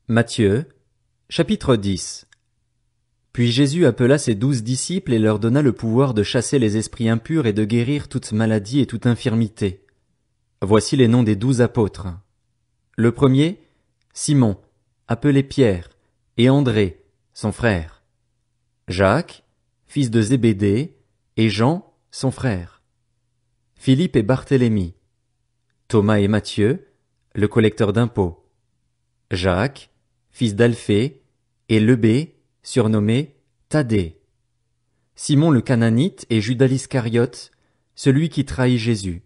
Matthieu, chapitre 10. Puis Jésus appela ses 12 disciples et leur donna le pouvoir de chasser les esprits impurs et de guérir toute maladie et toute infirmité. Voici les noms des 12 apôtres. Le premier, Simon, appelé Pierre, et André, son frère. Jacques, fils de Zébédée, et Jean, son frère. Philippe et Barthélemy. Thomas et Matthieu, le collecteur d'impôts. Jacques, fils d'Alphée, et Lebé, surnommé Thaddée. Simon le Cananite et Judas l'Iscariote, celui qui trahit Jésus.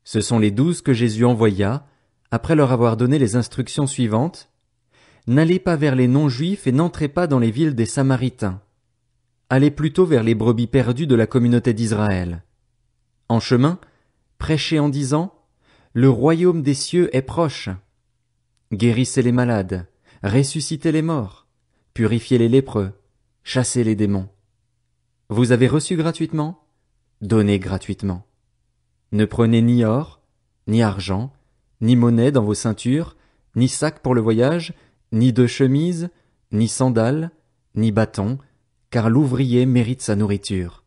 Ce sont les 12 que Jésus envoya, après leur avoir donné les instructions suivantes. N'allez pas vers les non-juifs et n'entrez pas dans les villes des Samaritains. Allez plutôt vers les brebis perdues de la communauté d'Israël. En chemin, prêchez en disant, le royaume des cieux est proche. Guérissez les malades, ressuscitez les morts, purifiez les lépreux, chassez les démons. Vous avez reçu gratuitement? Donnez gratuitement. Ne prenez ni or, ni argent, ni monnaie dans vos ceintures, ni sac pour le voyage, ni de chemise, ni sandales, ni bâton, car l'ouvrier mérite sa nourriture.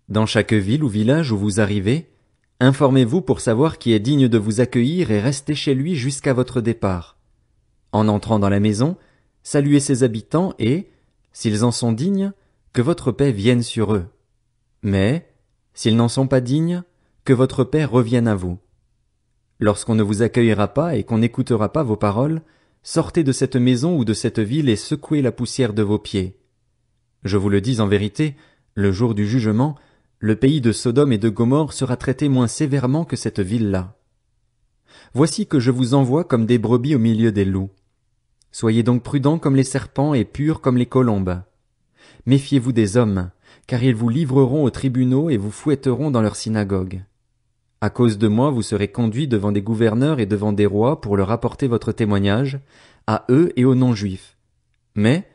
Dans chaque ville ou village où vous arrivez, informez-vous pour savoir qui est digne de vous accueillir et restez chez lui jusqu'à votre départ. En entrant dans la maison, saluez ses habitants et, s'ils en sont dignes, que votre paix vienne sur eux. Mais, s'ils n'en sont pas dignes, que votre paix revienne à vous. Lorsqu'on ne vous accueillera pas et qu'on n'écoutera pas vos paroles, sortez de cette maison ou de cette ville et secouez la poussière de vos pieds. Je vous le dis en vérité, le jour du jugement, le pays de Sodome et de Gomorrhe sera traité moins sévèrement que cette ville-là. Voici que je vous envoie comme des brebis au milieu des loups. Soyez donc prudents comme les serpents et purs comme les colombes. Méfiez-vous des hommes, car ils vous livreront aux tribunaux et vous fouetteront dans leurs synagogues. À cause de moi, vous serez conduits devant des gouverneurs et devant des rois pour leur apporter votre témoignage, à eux et aux non-juifs. Mais,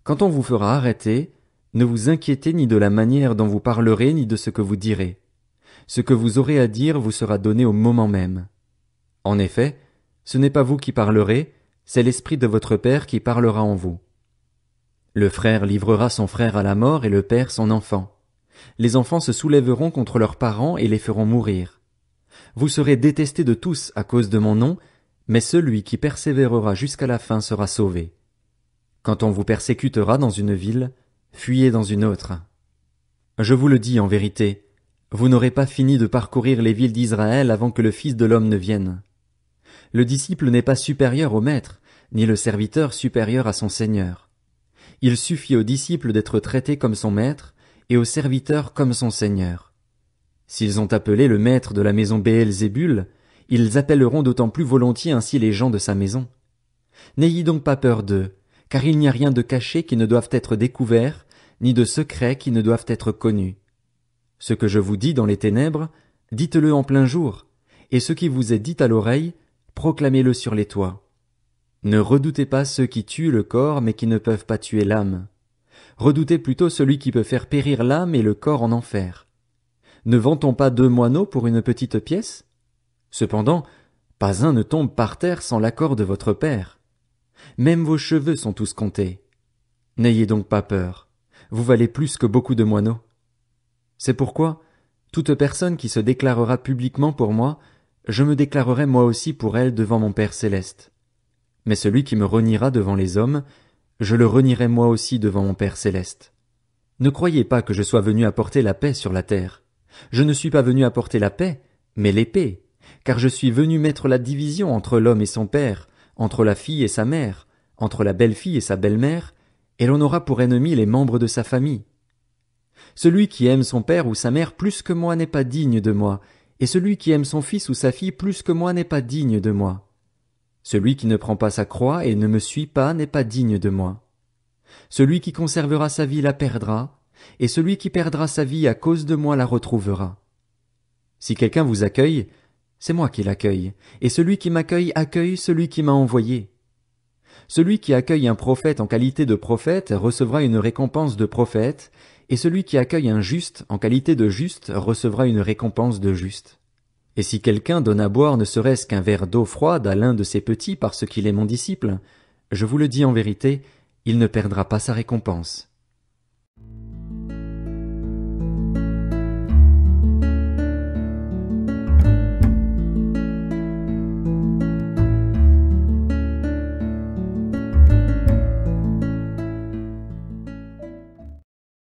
quand on vous fera arrêter, ne vous inquiétez ni de la manière dont vous parlerez ni de ce que vous direz. Ce que vous aurez à dire vous sera donné au moment même. En effet, ce n'est pas vous qui parlerez, c'est l'Esprit de votre Père qui parlera en vous. Le frère livrera son frère à la mort et le père son enfant. Les enfants se soulèveront contre leurs parents et les feront mourir. Vous serez détestés de tous à cause de mon nom, mais celui qui persévérera jusqu'à la fin sera sauvé. Quand on vous persécutera dans une ville, fuyez dans une autre. Je vous le dis en vérité, vous n'aurez pas fini de parcourir les villes d'Israël avant que le Fils de l'homme ne vienne. Le disciple n'est pas supérieur au maître, ni le serviteur supérieur à son Seigneur. Il suffit au disciple d'être traité comme son maître, et au serviteur comme son Seigneur. S'ils ont appelé le maître de la maison Béelzébul, ils appelleront d'autant plus volontiers ainsi les gens de sa maison. N'ayez donc pas peur d'eux, car il n'y a rien de caché qui ne doive être découvert, ni de secret qui ne doivent être connus. Ce que je vous dis dans les ténèbres, dites-le en plein jour, et ce qui vous est dit à l'oreille, proclamez-le sur les toits. Ne redoutez pas ceux qui tuent le corps mais qui ne peuvent pas tuer l'âme. Redoutez plutôt celui qui peut faire périr l'âme et le corps en enfer. Ne vend-on pas 2 moineaux pour une petite pièce? Cependant, pas un ne tombe par terre sans l'accord de votre Père. Même vos cheveux sont tous comptés. N'ayez donc pas peur, vous valez plus que beaucoup de moineaux. C'est pourquoi, toute personne qui se déclarera publiquement pour moi, je me déclarerai moi aussi pour elle devant mon Père céleste. Mais celui qui me reniera devant les hommes, je le renierai moi aussi devant mon Père céleste. Ne croyez pas que je sois venu apporter la paix sur la terre. Je ne suis pas venu apporter la paix, mais l'épée, car je suis venu mettre la division entre l'homme et son père, entre la fille et sa mère, entre la belle-fille et sa belle-mère, et l'on aura pour ennemis les membres de sa famille. Celui qui aime son père ou sa mère plus que moi n'est pas digne de moi, et celui qui aime son fils ou sa fille plus que moi n'est pas digne de moi. Celui qui ne prend pas sa croix et ne me suit pas n'est pas digne de moi. Celui qui conservera sa vie la perdra, et celui qui perdra sa vie à cause de moi la retrouvera. Si quelqu'un vous accueille, c'est moi qui l'accueille, et celui qui m'accueille accueille celui qui m'a envoyé. Celui qui accueille un prophète en qualité de prophète recevra une récompense de prophète, et celui qui accueille un juste en qualité de juste recevra une récompense de juste. Et si quelqu'un donne à boire ne serait-ce qu'un verre d'eau froide à l'un de ses petits parce qu'il est mon disciple, Je vous le dis en vérité, il ne perdra pas sa récompense.